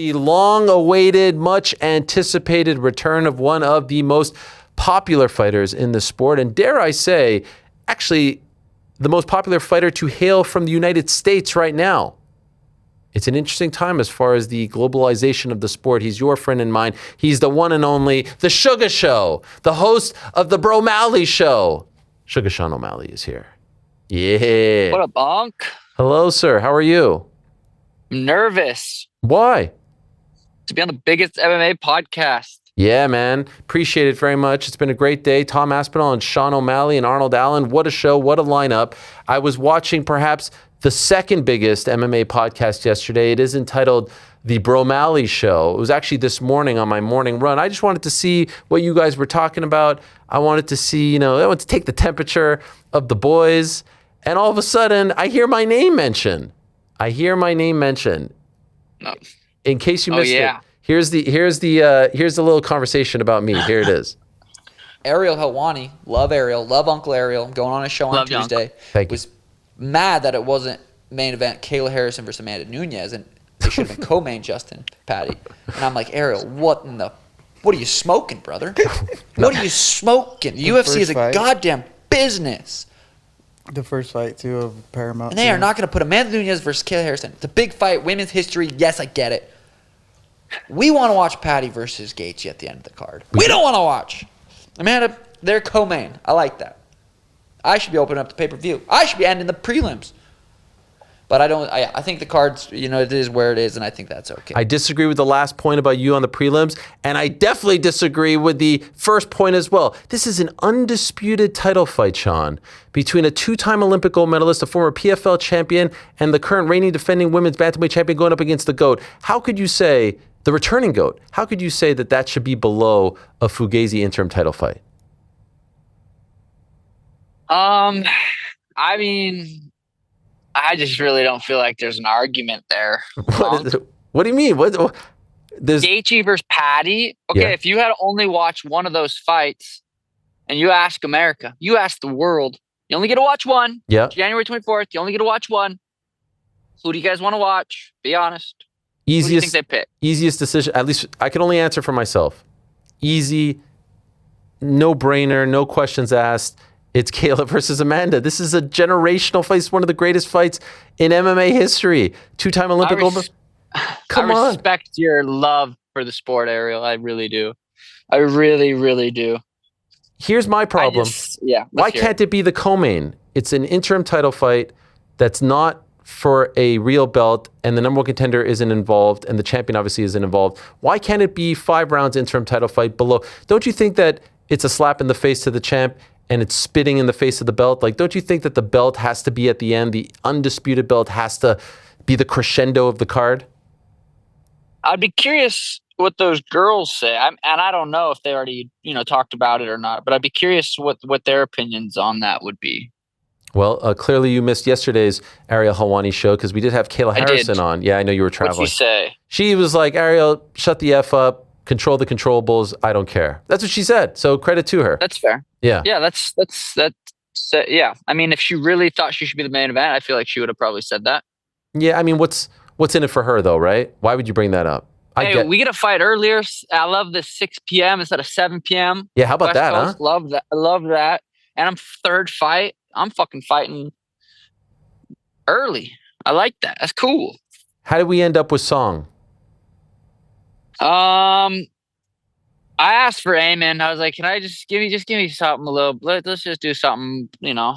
The long-awaited, much-anticipated return of one of the most popular fighters in the sport, and dare I say, actually, the most popular fighter to hail from the United States right now. It's an interesting time as far as the globalization of the sport. He's your friend and mine. He's the one and only, the Sugar Show, the host of the Bromalley Show. Sugar Sean O'Malley is here. Yeah. What up, Bonk? Hello, sir. How are you? I'm nervous Why? to be on the biggest MMA podcast. Yeah, man. Appreciate it very much. It's been a great day. Tom Aspinall and Sean O'Malley and Arnold Allen. What a show. What a lineup. I was watching perhaps the second biggest MMA podcast yesterday. It is entitled The Bromalley Show. It was actually this morning on my morning run. I just wanted to see what you guys were talking about. I wanted to see, I wanted to take the temperature of the boys. And all of a sudden, I hear my name mentioned. No. In case you missed it, here's the little conversation about me. Here it is. Ariel Helwani, love Ariel, love Uncle Ariel, going on a show on Tuesday. Was mad that it wasn't main event Kayla Harrison versus Amanda Nunes, and they should have been co-main Justin Patty. And I'm like, Ariel, what are you smoking, brother? What are you smoking? The UFC is a goddamn business. The first fight, too, of Paramount. And they are not going to put Amanda Nunes versus Kayla Harrison. It's a big fight, women's history. Yes, I get it. We want to watch Patty versus Gaethje at the end of the card. We don't want to watch Amanda. They're co-main. I like that. I should be opening up the pay-per-view. I should be ending the prelims. But I think the cards, it is where it is, and I think that's okay. I disagree with the last point about you on the prelims, and I definitely disagree with the first point as well. This is an undisputed title fight, Sean, between a two-time Olympic gold medalist, a former PFL champion, and the current reigning defending women's bantamweight champion going up against the GOAT. How could you say, the returning GOAT, how could you say that should be below a Fugazi interim title fight? I just really don't feel like there's an argument there. What do you mean? There's Gaethje versus Patty. Okay, If you had only watched one of those fights, and you ask America, you ask the world, you only get to watch one. Yeah. January 24th, you only get to watch one. Who do you guys want to watch? Be honest. Who do you think they pick? Easiest decision. At least I can only answer for myself. Easy, no brainer, no questions asked. It's Kayla versus Amanda. This is a generational fight. It's one of the greatest fights in MMA history. Two-time Olympic gold. Come on. I respect your love for the sport, Ariel. I really do. I really, really do. Here's my problem. Why can't it be the co-main? It's an interim title fight that's not for a real belt, and the number one contender isn't involved, and the champion obviously isn't involved. Why can't it be 5 rounds interim title fight below? Don't you think that it's a slap in the face to the champ and it's spitting in the face of the belt? Like, don't you think that the belt has to be at the end? The undisputed belt has to be the crescendo of the card? I'd be curious what those girls say. And I don't know if they already, talked about it or not, but I'd be curious what their opinions on that would be. Well, clearly you missed yesterday's Ariel Helwani show because we did have Kayla Harrison on. Yeah, I know you were traveling. What'd she say? She was like, Ariel, shut the F up, control the controllables, I don't care. That's what she said. So credit to her. That's fair. Yeah. Yeah, that's yeah. I mean, if she really thought she should be the main event, I feel like she would have probably said that. Yeah, I mean, what's in it for her though, right? Why would you bring that up? We get a fight earlier. I love the 6 p.m. instead of 7 p.m. Yeah, how about that, huh? Love that. I love that. And I'm third fight. I'm fucking fighting early. I like that. That's cool. How did we end up with Song? I asked for Amen. I was like, can I just give me something a little, let's just do something, a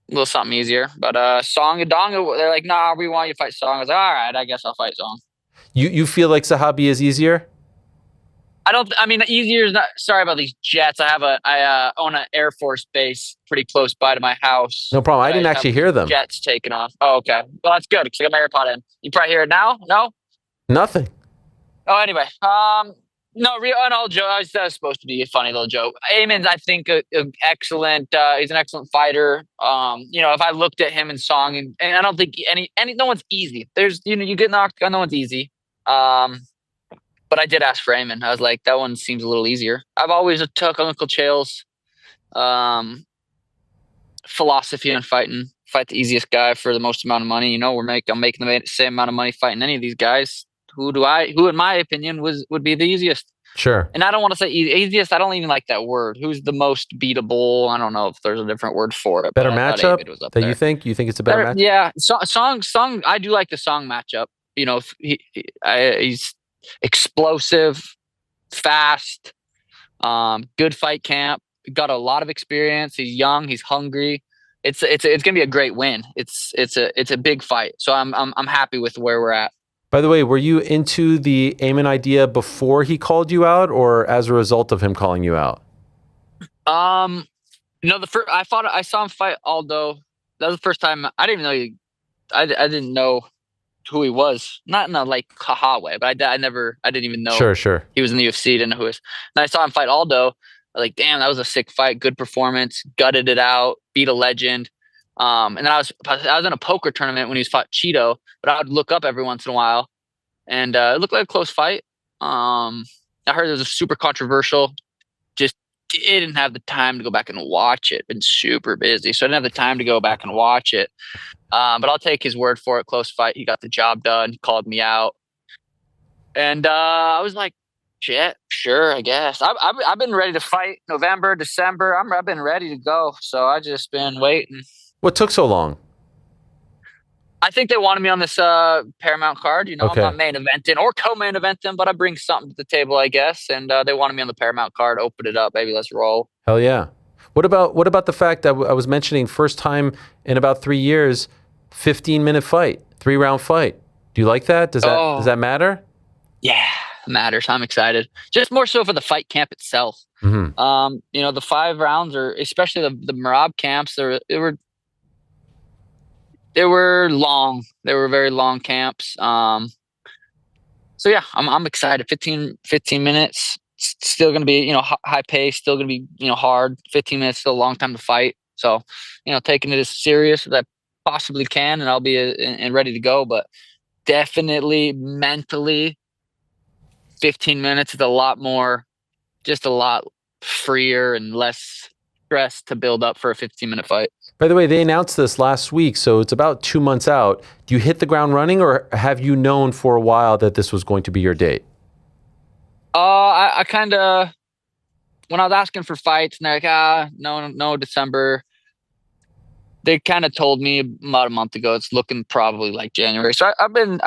little something easier. But Song Yadong, they're like, nah, we want you to fight Song. I was like, all right, I guess I'll fight Song. You feel like Sahabi is easier? Easier is not. Sorry about these jets. I own an Air Force base pretty close by to my house. No problem. I didn't actually hear them. Jets taking off. Oh, okay. Well, that's good because I got my AirPod in. You probably hear it now. No. Nothing. Oh, anyway. No, an old joke. That was supposed to be a funny little joke. Eamon's, I think, excellent. He's an excellent fighter. If I looked at him in Song, and I don't think no one's easy. There's, you get knocked, no one's easy. But I did ask for Eamon. I was like, that one seems a little easier. I've always took Uncle Chael's philosophy on fighting. Fight the easiest guy for the most amount of money. I'm making the same amount of money fighting any of these guys. who in my opinion would be the easiest. Sure. And I don't want to say easiest. I don't even like that word. Who's the most beatable? I don't know if there's a different word for it. Better but I thought matchup Avid was up that there. you think? You think it's a better matchup? Yeah. Song. I do like the Song matchup. You know, he's explosive, fast, good fight camp. Got a lot of experience. He's young. He's hungry. It's gonna be a great win. It's a big fight. So I'm happy with where we're at. By the way, were you into the Amen idea before he called you out, or as a result of him calling you out? No, I saw him fight Aldo. That was the first time. I didn't even know I didn't know who he was. Not in a like haha way, but I didn't even know. Sure. He was in the UFC. Didn't know who he was. And I saw him fight Aldo. Like, damn, that was a sick fight. Good performance. Gutted it out. Beat a legend. And then I was in a poker tournament when he was fought Cheeto, but I would look up every once in a while, and it looked like a close fight. I heard it was a super controversial. Just didn't have the time to go back and watch it. Been super busy, so I didn't have the time to go back and watch it. But I'll take his word for it. Close fight. He got the job done. He called me out, and I was like, shit, sure, I guess. I've been ready to fight November, December. I've been ready to go. So I just been waiting. What took so long? I think they wanted me on this Paramount card. You know, Okay. I'm not main eventing or co-main eventing, but I bring something to the table, I guess. And they wanted me on the Paramount card. Open it up, baby. Let's roll. Hell yeah. What about the fact that I was mentioning first time in about 3 years, 15-minute fight, 3-round fight? Do you like that? Does that matter? Yeah, it matters. I'm excited. Just more so for the fight camp itself. Mm-hmm. You know, the 5 rounds, or especially the Merab camps, they were long. They were very long camps. So yeah, I'm excited. 15 minutes. It's still going to be, high pace, still going to be, hard. 15 minutes, still a long time to fight. So, taking it as serious as I possibly can, and I'll be and ready to go. But definitely mentally, 15 minutes is a lot freer and less stress to build up for a 15-minute fight. By the way, they announced this last week, so it's about 2 months out. Do you hit the ground running, or have you known for a while that this was going to be your date? I kind of, when I was asking for fights, and they're like, no, December. They kind of told me about a month ago. It's looking probably like January. So I've been,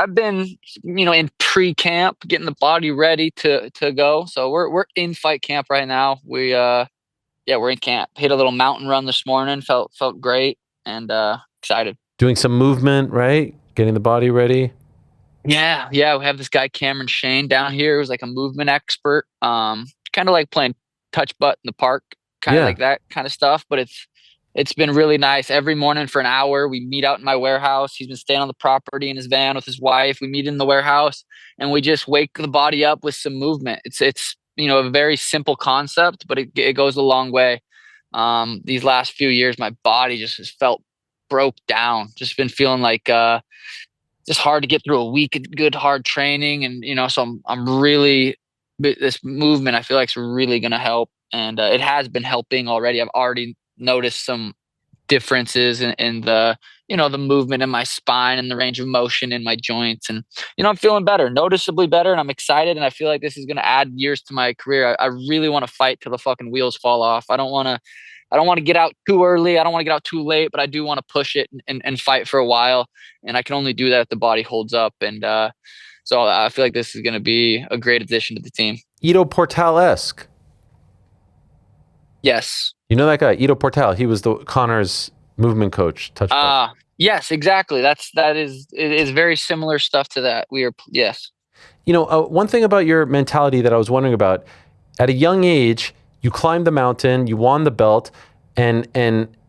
in pre-camp, getting the body ready to go. So we're in fight camp right now. We're in camp. Hit a little mountain run this morning. Felt great and excited. Doing some movement, right? Getting the body ready. Yeah. We have this guy Cameron Shane down here who's like a movement expert. Kind of like playing touch butt in the park, kind of like that kind of stuff. But it's been really nice. Every morning for an hour, we meet out in my warehouse. He's been staying on the property in his van with his wife. We meet in the warehouse and we just wake the body up with some movement. It's a very simple concept, but it goes a long way. These last few years, my body just has felt broke down. Just been feeling like just hard to get through a week of good hard training, and so I'm really, this movement I feel like is really gonna help, and it has been helping already. I've already noticed some differences in the the movement in my spine and the range of motion in my joints, and I'm feeling better, noticeably better, and I'm excited, and I feel like this is going to add years to my career. I really want to fight till the fucking wheels fall off. I don't want to get out too early. I don't want to get out too late, but I do want to push it and fight for a while, and I can only do that if the body holds up, and so I feel like this is going to be a great addition to the team. Ito Portal-esque. Yes. You know that guy, Ito Portal? He was the Connor's movement coach. Yes, exactly. It is very similar stuff to that. Yes. One thing about your mentality that I was wondering about, at a young age, you climbed the mountain, you won the belt, and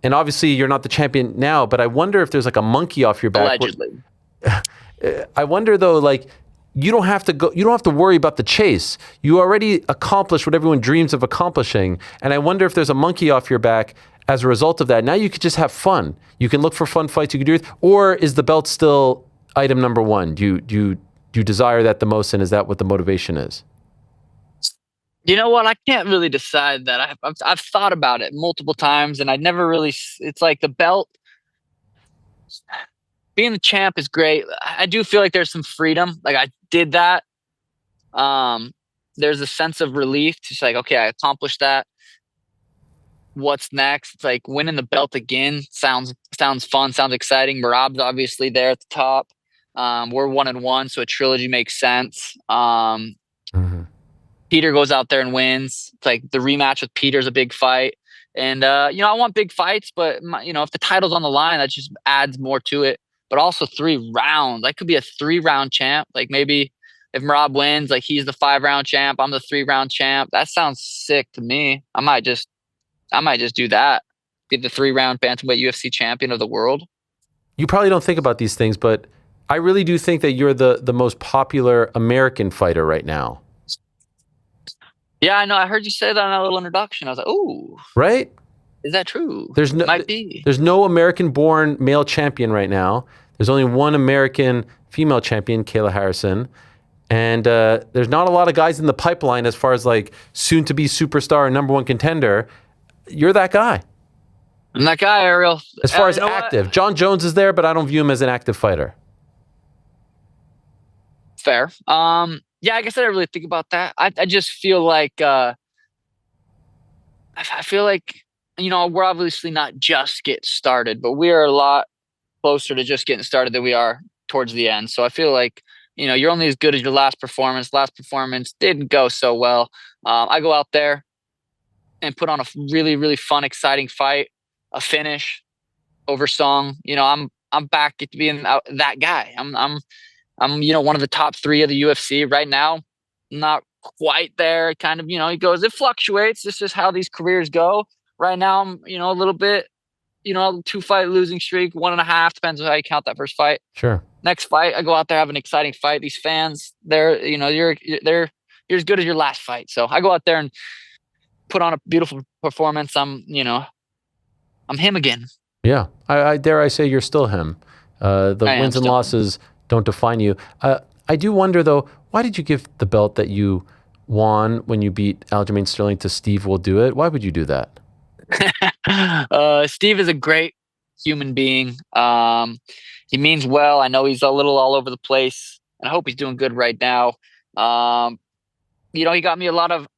obviously you're not the champion now, but I wonder if there's like a monkey off your back. Allegedly. I wonder though, like, you don't have to worry about the chase. You already accomplished what everyone dreams of accomplishing. And I wonder if there's a monkey off your back as a result of that. Now you could just have fun. You can look for fun fights you can do it. Or is the belt still item number one? Do you desire that the most, and is that what the motivation is? You know what? I can't really decide that. I've thought about it multiple times, and I never really. It's like the belt being the champ is great. I do feel like there's some freedom. Like I did that. There's a sense of relief. Just like, okay, I accomplished that. What's next? It's like winning the belt again. Sounds fun. Sounds exciting. Merab's obviously there at the top. We're 1-1, so a trilogy makes sense. Peter goes out there and wins. It's like the rematch with Peter's a big fight. And, I want big fights, but, if the title's on the line, that just adds more to it. But also 3 rounds. I could be a 3-round champ. Like maybe if Merab wins, like he's the 5-round champ, I'm the 3-round champ. That sounds sick to me. I might just do that. Be the 3-round bantamweight UFC champion of the world. You probably don't think about these things, but I really do think that you're the most popular American fighter right now. Yeah, I know. I heard you say that in a little introduction. I was like, ooh. Right? Is that true? Might be. There's no American-born male champion right now. There's only one American female champion, Kayla Harrison. And there's not a lot of guys in the pipeline as far as like soon-to-be superstar and number 1 contender. You're that guy. I'm that guy, Ariel. As far as active. John Jones is there, but I don't view him as an active fighter. Fair. Yeah, I guess I didn't really think about that. I just feel like I feel like we're obviously not just getting started, but we are a lot closer to just getting started than we are towards the end. So I feel like you're only as good as your last performance. Last performance didn't go so well. I go out there and put on a really, really fun, exciting fight, a finish over Song. I'm back at being that guy. I'm one of the top 3 of the UFC right now. Not quite there. Kind of, he goes, it fluctuates. This is how these careers go. Right now, I'm, a little bit, 2-fight losing streak, 1.5, depends on how you count that first fight. Sure. Next fight, I go out there, have an exciting fight. These fans, they're as good as your last fight. So I go out there and put on a beautiful performance. I'm him again. Yeah. I dare I say you're still him. The wins and losses don't define you. I do wonder, though, why did you give the belt that you won when you beat Aljamain Sterling to Steve Will Do It? Why would you do that? Steve is a great human being. He means well. I know he's a little all over the place, and I hope he's doing good right now. He got me a lot of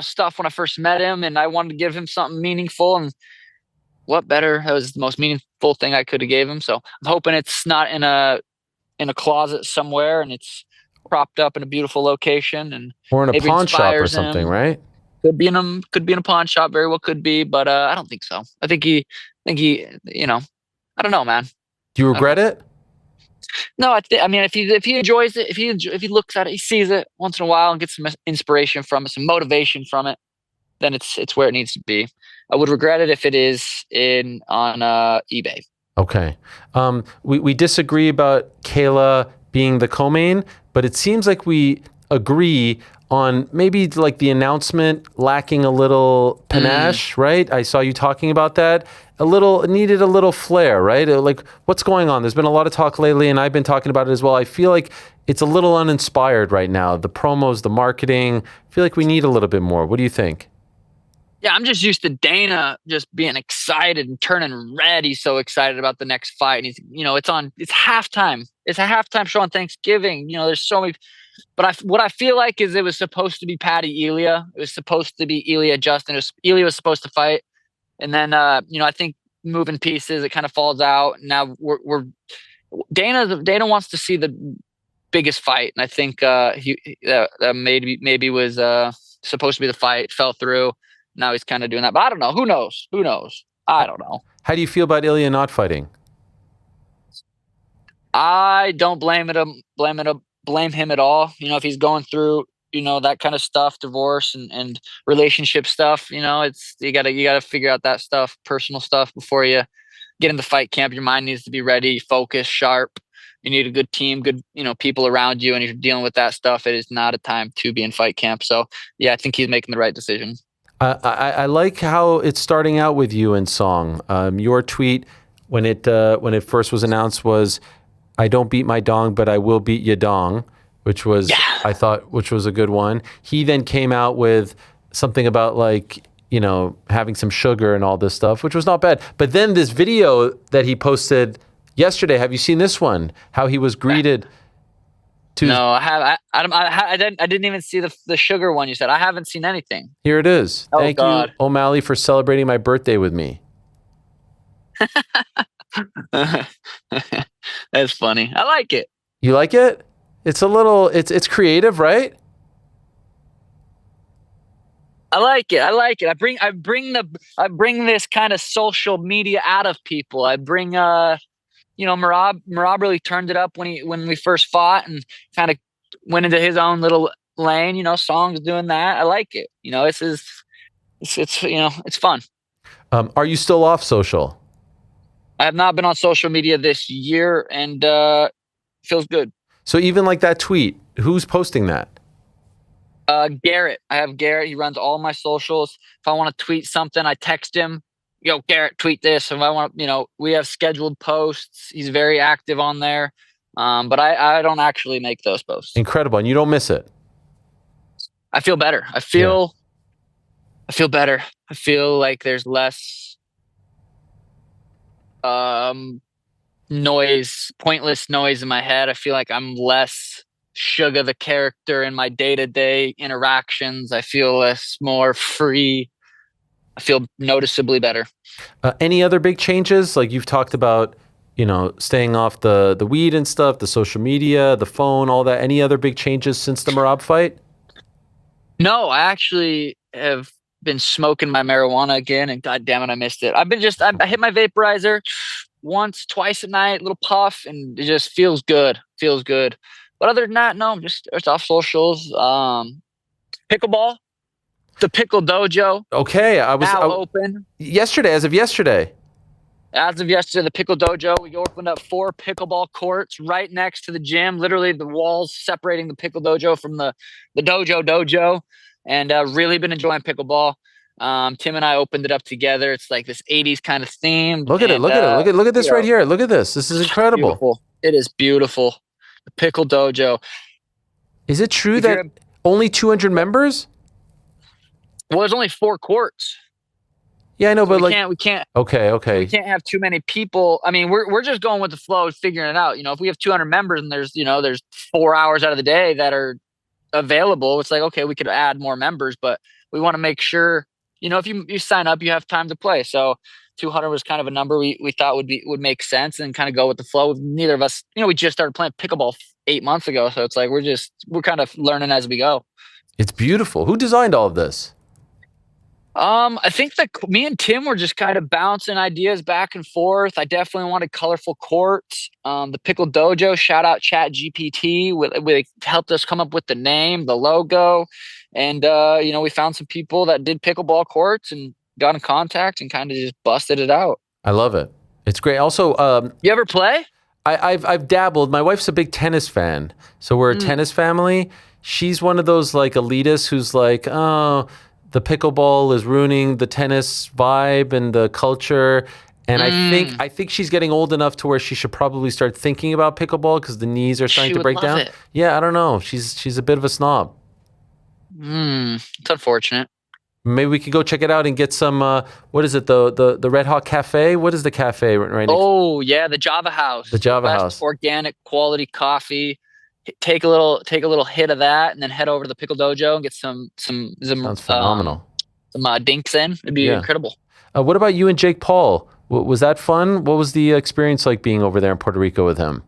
stuff when I first met him, and I wanted to give him something meaningful, and what better? That was the most meaningful thing I could have gave him. So I'm hoping it's not in a closet somewhere, and it's propped up in a beautiful location, and or in a pawn shop or something, right? Could be in a pawn shop, very well could be, but I don't think so. I think he, I don't know, man. Do you regret it? No, I mean, if he enjoys it, if he looks at it, he sees it once in a while and gets some inspiration from it, some motivation from it, then it's where it needs to be. I would regret it if it is on eBay. Okay. We disagree about Kayla being the co-main, but it seems like we agree on maybe like the announcement lacking a little panache, right? I saw you talking about that. It needed a little flair, right? Like, what's going on? There's been a lot of talk lately, and I've been talking about it as well. I feel like it's a little uninspired right now. The promos, the marketing, I feel like we need a little bit more. What do you think? Yeah, I'm just used to Dana just being excited and turning red. He's so excited about the next fight. And he's, it's halftime. It's a halftime show on Thanksgiving. There's so many. But what I feel like is it was supposed to be Patty Elia. It was supposed to be Elia Justin. Elia was supposed to fight. And then, I think moving pieces, it kind of falls out. Now Dana wants to see the biggest fight. And I think that maybe was supposed to be the fight, fell through. Now he's kind of doing that, but I don't know. Who knows? I don't know. How do you feel about Ilya not fighting? I don't blame him at all. If he's going through, that kind of stuff, divorce and relationship stuff, it's you gotta figure out that stuff, personal stuff, before you get in the fight camp. Your mind needs to be ready, focused, sharp. You need a good team, good, people around you. And if you're dealing with that stuff, it is not a time to be in fight camp. So yeah, I think he's making the right decision. I like how it's starting out with you and Song. Your tweet when it first was announced was, "I don't beat my dong, but I will beat ya dong," which was which was a good one. He then came out with something about having some sugar and all this stuff, which was not bad. But then this video that he posted Yesterday, have you seen this one? How he was greeted to No, I didn't even see the sugar one you said. I haven't seen anything. Here it is. Oh, Thank God. you, O'Malley, for celebrating my birthday with me. That's funny. I like it. You like it? It's a little, it's creative, right? I like it. I like it. I bring this kind of social media out of people. I bring Merab really turned it up when we first fought and kind of went into his own little lane, Song's doing that. I like it. It's fun. Are you still off social? I have not been on social media this year and feels good. So even like that tweet, who's posting that? Garrett. I have Garrett. He runs all my socials. If I want to tweet something, I text him. Yo, Garrett, tweet this. If I want, we have scheduled posts. He's very active on there. But I don't actually make those posts. Incredible. And you don't miss it. I feel better. I feel better. I feel like there's less noise, pointless noise in my head. I feel like I'm less Sugar the character in my day-to-day interactions. I feel more free. I feel noticeably better. Any other big changes? Like you've talked about, staying off the weed and stuff, the social media, the phone, all that. Any other big changes since the Merab fight? No, I actually have been smoking my marijuana again, and God damn it, I missed it. I hit my vaporizer once, twice a night, little puff, and it just feels good. Feels good. But other than that, no, I'm just off socials. Pickleball, the Pickle Dojo. Okay, open. Yesterday, as of yesterday. As of yesterday, the Pickle Dojo, we opened up 4 pickleball courts right next to the gym. Literally, the walls separating the Pickle Dojo from the dojo. And really been enjoying pickleball. Tim and I opened it up together. It's like this 80s kind of theme. Look at it. Look at this right here. Look at this. This is incredible. Beautiful. It is beautiful. The Pickle Dojo. Is it true that only 200 members? Well, there's only 4 courts. Yeah, I know, but we can't. Okay. We can't have too many people. I mean, we're just going with the flow, figuring it out. If we have 200 members and there's 4 hours out of the day that are available, it's like, okay, we could add more members, but we want to make sure, if you sign up, you have time to play. So 200 was kind of a number we thought would make sense and kind of go with the flow. Neither of us, we just started playing pickleball 8 months ago. So it's like, we're kind of learning as we go. It's beautiful. Who designed all of this? I think that me and Tim were just kind of bouncing ideas back and forth. I definitely wanted colorful courts. The Pickle Dojo, shout out Chat GPT, with helped us come up with the name, the logo. And, we found some people that did pickleball courts and got in contact and kind of just busted it out. I love it. It's great. Also, you ever play? I've dabbled. My wife's a big tennis fan, so we're a tennis family. She's one of those like elitists who's like, oh, the pickleball is ruining the tennis vibe and the culture. And I think she's getting old enough to where she should probably start thinking about pickleball because the knees are starting to break down. It. Yeah, I don't know. She's a bit of a snob. It's unfortunate. Maybe we could go check it out and get some. What is it? The Red Hawk Cafe. What is the cafe right next? Oh yeah, the Java House. The Java House. Organic quality coffee. Take a little hit of that, and then head over to the Pickle Dojo and get some. Sounds phenomenal. Some dinks in. It'd be incredible. What about you and Jake Paul? Was that fun? What was the experience like being over there in Puerto Rico with him?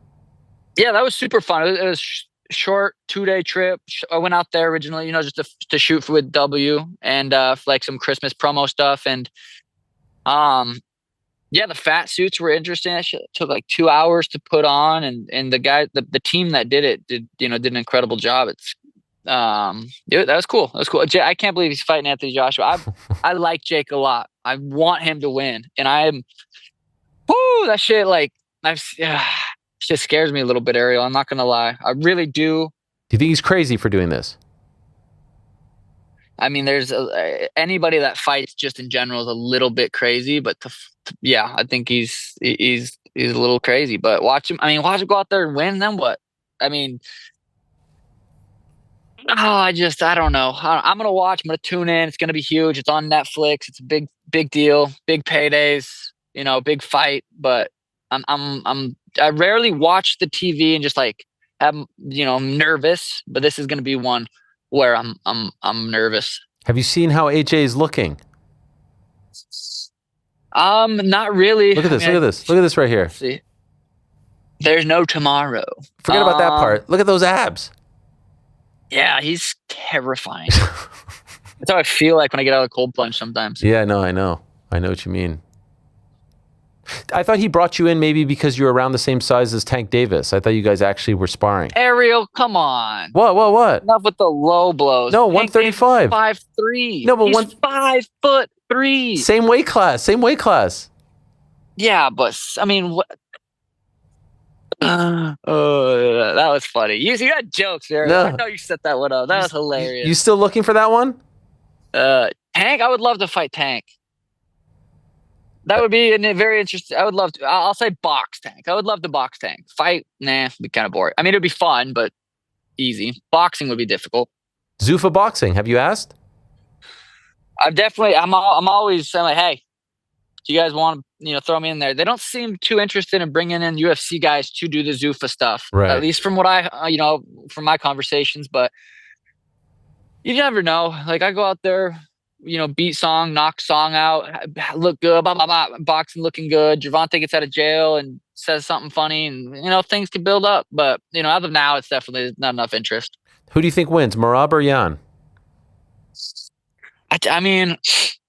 Yeah, that was super fun. It was short 2-day trip. I went out there originally, just to shoot with W and like some Christmas promo stuff. And the fat suits were interesting. That shit took like 2 hours to put on, and the guy, the team that did it did an incredible job. It's that was cool. That was cool. I can't believe he's fighting Anthony Joshua. I like Jake a lot. I want him to win, and that shit just scares me a little bit, Ariel. I'm not gonna lie. I really do. Do you think he's crazy for doing this? I mean, there's anybody that fights just in general is a little bit crazy, but I think he's a little crazy. But watch him. I mean, watch him go out there and win. Then what? I mean, I don't know. I'm gonna watch. I'm gonna tune in. It's gonna be huge. It's on Netflix. It's a big deal. Big paydays. Big fight. But I rarely watch the TV and just like I'm nervous, but this is gonna be one where I'm nervous. Have you seen how AJ is looking? Not really. Look at this. Look at this. Look at this right here. Let's see. There's no tomorrow. Forget about that part. Look at those abs. Yeah, he's terrifying. That's how I feel like when I get out of the cold plunge sometimes. Yeah, no, I know. I know what you mean. I thought he brought you in maybe because you were around the same size as Tank Davis. I thought you guys actually were sparring. Ariel, come on. What? Enough with the low blows. No, 135. 5'3". No, but he's 5'3". Same weight class. Yeah, but I mean, what? That was funny. You got jokes there. No. I know you set that one up. That was hilarious. You still looking for that one? Tank, I would love to fight Tank. That would be very interesting. I would love to. I'll say box Tank. I would love to box Tank. Fight, it'd be kind of boring. I mean, it'd be fun, but easy. Boxing would be difficult. Zuffa Boxing, have you asked? I'm always saying like, hey, do you guys want to, throw me in there? They don't seem too interested in bringing in UFC guys to do the Zuffa stuff. Right. At least from what from my conversations, but you never know. Like I go out there, beat Song, knock Song out, look good, blah, blah, blah, boxing looking good. Gervonta gets out of jail and says something funny and, things can build up. But, as of now, it's definitely not enough interest. Who do you think wins, Merab or Jan? I mean,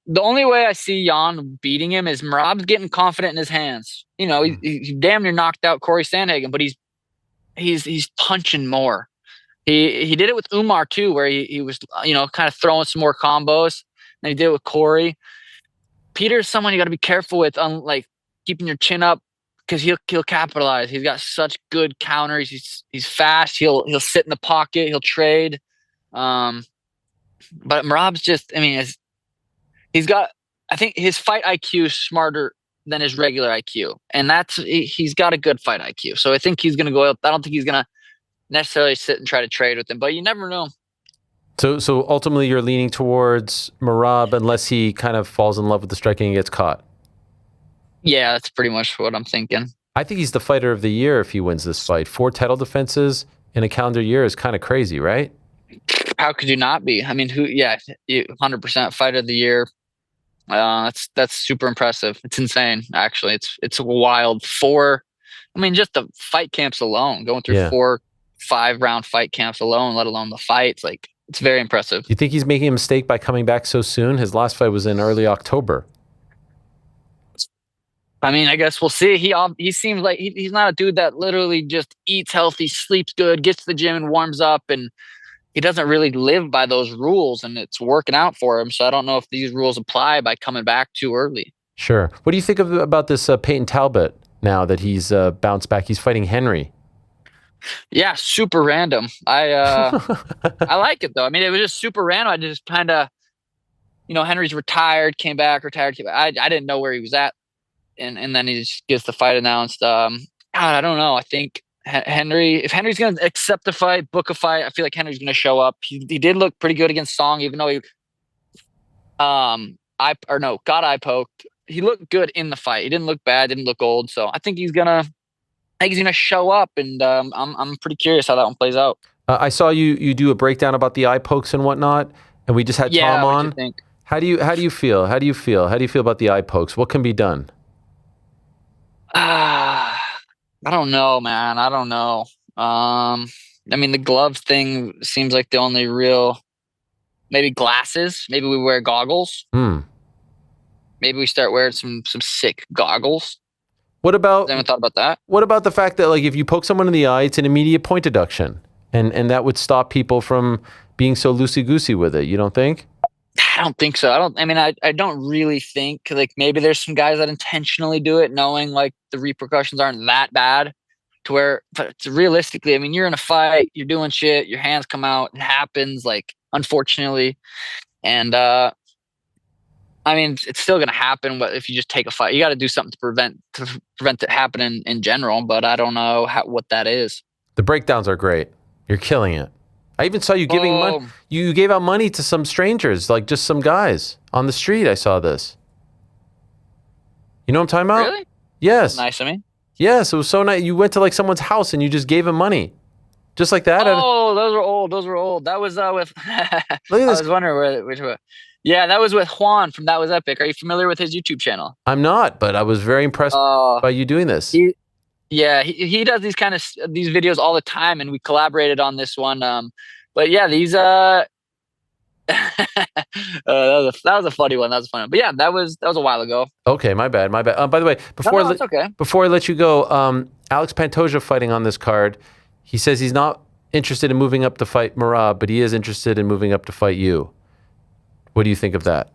the only way I see Jan beating him is Merab's getting confident in his hands. He damn near knocked out Corey Sandhagen, but he's punching more. He did it with Umar too, where he was, kind of throwing some more combos. And he did it with Corey. Peter's someone you got to be careful with, on like keeping your chin up, because he'll capitalize. He's got such good counters. He's fast. He'll sit in the pocket. He'll trade. But Merab's just, he's got, I think his fight IQ is smarter than his regular IQ, and he's got a good fight IQ. So I think he's gonna go. I don't think he's gonna necessarily sit and try to trade with him, but you never know. So ultimately, you're leaning towards Merab unless he kind of falls in love with the striking and gets caught. Yeah, that's pretty much what I'm thinking. I think he's the fighter of the year if he wins this fight. 4 title defenses in a calendar year is kind of crazy, right? How could you not be? I mean, 100% fighter of the year. That's super impressive. It's insane, actually. It's wild. Just the fight camps alone, going through 4, 5 round fight camps alone, let alone the fights. Like, it's very impressive. You think he's making a mistake by coming back so soon? His last fight was in early October. I guess we'll see. He seems like he's not a dude that literally just eats healthy, sleeps good, gets to the gym and warms up, and he doesn't really live by those rules, and it's working out for him. So I don't know if these rules apply by coming back too early. Sure. What do you think about this Peyton Talbot now that he's bounced back? He's fighting Henry. Yeah, super random. I like it though. It was just super random. I just kind of, Henry's retired, came back. I didn't know where he was at, and then he just gets the fight announced. I don't know. I think if Henry's going to accept the fight, book a fight, I feel like Henry's going to show up. He did look pretty good against Song, even though he got eye poked. He looked good in the fight. He didn't look bad, didn't look old. So I think he's gonna show up, and I'm pretty curious how that one plays out. I saw you do a breakdown about the eye pokes and whatnot, and we just had Tom on. What do you think? How do you feel? How do you feel about the eye pokes? What can be done? I don't know, man. I don't know. The gloves thing seems like the only real. Maybe glasses. Maybe we wear goggles. Maybe we start wearing some sick goggles. What about? I haven't thought about that. What about the fact that, like, if you poke someone in the eye, it's an immediate point deduction, and that would stop people from being so loosey goosey with it. You don't think? I don't think so. I don't really think, like, maybe there's some guys that intentionally do it knowing like the repercussions aren't that bad to where, but realistically, you're in a fight, you're doing shit, your hands come out, it happens, like, unfortunately. And it's still going to happen, but if you just take a fight, you got to do something to prevent it happening in general, but I don't know what that is. The breakdowns are great. You're killing it. I even saw you giving money. You gave out money to some strangers, like just some guys on the street. I saw this. You know what I'm talking about? Really? Yes. Nice of me. Yes, it was so nice. You went to like someone's house and you just gave him money. Just like that? Oh, those were old. Those were old. That was with. Look at I this. was wondering which one. Yeah, that was with Juan from That Was Epic. Are you familiar with his YouTube channel? I'm not, but I was very impressed by you doing this. He does these these videos all the time, and we collaborated on this one. But yeah, these that was a funny one. That was a funny one. But yeah, that was a while ago. Okay, my bad. By the way, No, it's okay. before I let you go, Alex Pantoja fighting on this card. He says he's not interested in moving up to fight Merab, but he is interested in moving up to fight you. What do you think of that?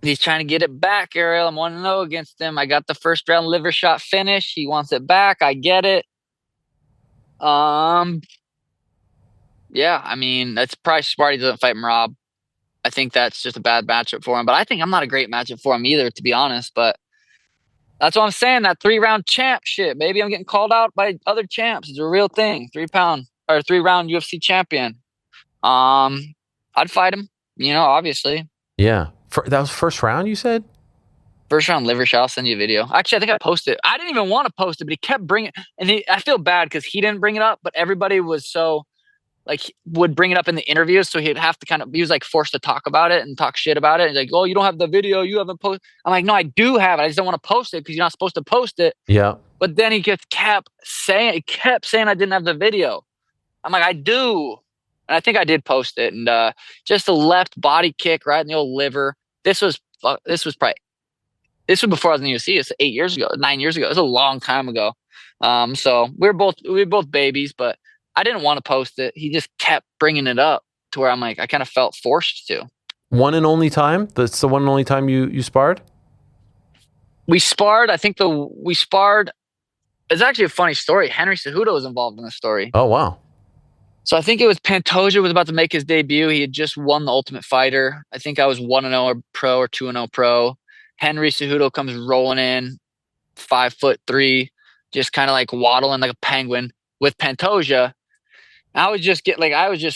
He's trying to get it back, Ariel. I'm 1-0 against him. I got the first round liver shot finish. He wants it back. I get it. Yeah, I mean, that's probably smart he doesn't fight Merab. I think that's just a bad matchup for him. But I think I'm not a great matchup for him either, to be honest. But that's what I'm saying. That 3-round champ shit. Maybe I'm getting called out by other champs. It's a real thing. 3-round UFC champion. I'd fight him, obviously. Yeah. That was first round, you said? First round liver shot. I'll send you a video. Actually, I think I posted it. I didn't even want to post it, but he kept bringing it. And I feel bad because he didn't bring it up, but everybody was so, like, would bring it up in the interviews. So he'd have to he was like forced to talk about it and talk shit about it. He's like, oh, you don't have the video. You haven't posted. I'm like, no, I do have it. I just don't want to post it because you're not supposed to post it. Yeah. But then he kept saying I didn't have the video. I'm like, I do. And I think I did post it. And just a left body kick right in the old liver. This was before I was in the UFC. It's 9 years ago. It was a long time ago. So we were both babies, but I didn't want to post it. He just kept bringing it up to where I'm like, I kind of felt forced to. One and only time? That's the one and only time you sparred? We sparred. I think we sparred. It's actually a funny story. Henry Cejudo was involved in this story. Oh, wow. So I think it was Pantoja was about to make his debut. He had just won the Ultimate Fighter. I think I was 1-0 pro or 2-0 pro. Henry Cejudo comes rolling in, 5'3", just kind of like waddling like a penguin with Pantoja. I was just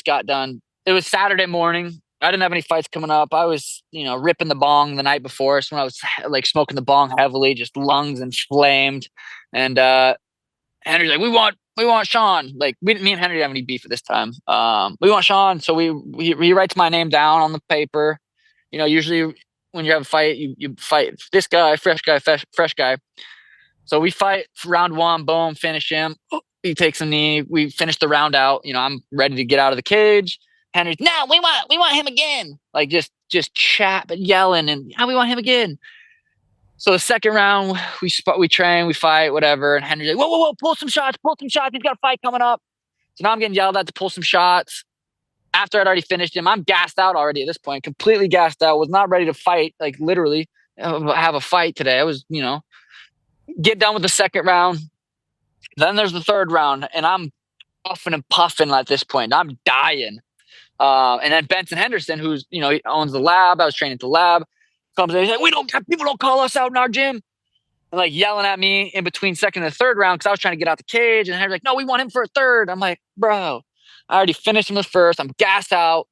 got done. It was Saturday morning. I didn't have any fights coming up. I was, ripping the bong the night before. So when I was like smoking the bong heavily, just lungs inflamed. And Henry's like, we want Sean. Like me and Henry didn't have any beef at this time. We want Sean. So he writes my name down on the paper. Usually when you have a fight, you fight this guy, fresh guy. So we fight round 1, boom, finish him. He takes a knee. We finish the round out. I'm ready to get out of the cage. Henry's, no, we want him again. Like just chat, but yelling and we want him again. So the second round, we train, we fight, whatever. And Henry's like, whoa, pull some shots. He's got a fight coming up. So now I'm getting yelled at to pull some shots. After I'd already finished him, I'm gassed out already at this point, completely gassed out, was not ready to fight, like literally have a fight today. I was, get done with the second round. Then there's the third round, and I'm puffing and puffing at this point. I'm dying. And then Benson Henderson, who's, he owns the lab. I was training at the lab. Comes in, he's like, people don't call us out in our gym. And like yelling at me in between second and third round because I was trying to get out the cage. And Henry's like, no, we want him for a third. I'm like, bro, I already finished him the first. I'm gassed out.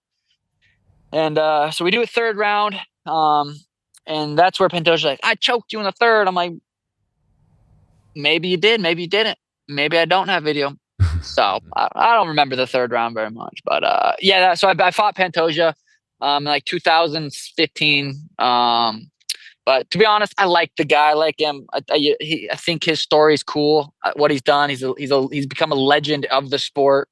And so we do a third round. And that's where Pantoja's like, I choked you in the third. I'm like, maybe you did, maybe you didn't. Maybe I don't have video. So I don't remember the third round very much. But so I fought Pantoja in like 2015. But to be honest, I like the guy. I like him. I think his story is cool. What he's done, he's become a legend of the sport.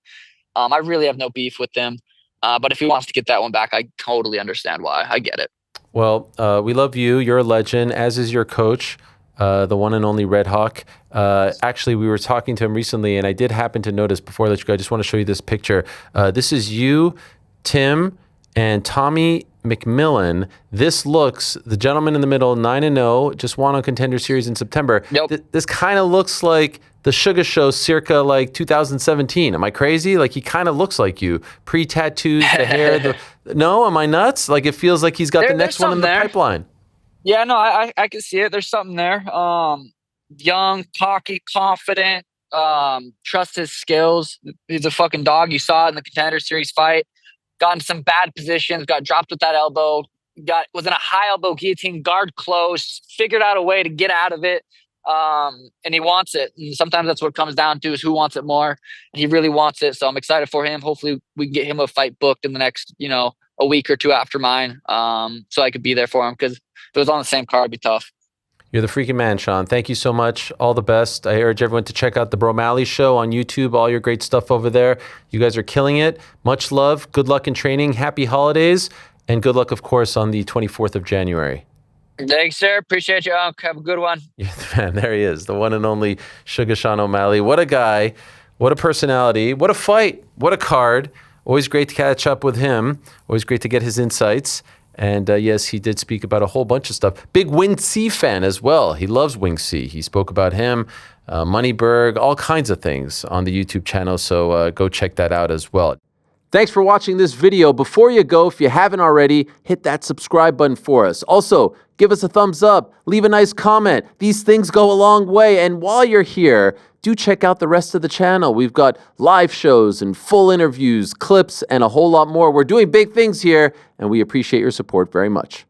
I really have no beef with him. But if he wants to get that one back, I totally understand why. I get it. Well, we love you. You're a legend, as is your coach, the one and only Red Hawk. Actually, we were talking to him recently, and I did happen to notice before I let you go, I just want to show you this picture. This is you, Tim, and Tommy McMillan. This looks, the gentleman in the middle, 9-0, just won on Contender Series in September. Yep. This kind of looks like the Sugar Show circa like 2017. Am I crazy? Like he kind of looks like you. Pre-tattoos, the hair. No, am I nuts? Like it feels like he's got the next one in the pipeline. Yeah, no, I can see it. There's something there. Young, cocky, confident, trusts his skills. He's a fucking dog. You saw it in the Contender Series fight. Got in some bad positions, got dropped with that elbow, was in a high elbow guillotine, guard closed, figured out a way to get out of it. and he wants it. And sometimes that's what it comes down to, is who wants it more. And he really wants it. So I'm excited for him. Hopefully we can get him a fight booked in the next, a week or two after mine, so I could be there for him, because if it was on the same card, it'd be tough. You're the freaking man, Sean. Thank you so much. All the best. I urge everyone to check out the Bromalley Show on YouTube. All your great stuff over there. You guys are killing it. Much love. Good luck in training. Happy holidays. And good luck, of course, on the 24th of January. Thanks, sir. Appreciate you, Unc. Have a good one. Yeah, man, there he is. The one and only Sugar Sean O'Malley. What a guy. What a personality. What a fight. What a card. Always great to catch up with him. Always great to get his insights. And yes, he did speak about a whole bunch of stuff. Big Wing C fan as well. He loves Wing C. He spoke about him, Moneyberg, all kinds of things on the YouTube channel. So go check that out as well. Thanks for watching this video. Before you go, if you haven't already, hit that subscribe button for us. Also, give us a thumbs up. Leave a nice comment. These things go a long way. And while you're here, do check out the rest of the channel. We've got live shows and full interviews, clips, and a whole lot more. We're doing big things here, and we appreciate your support very much.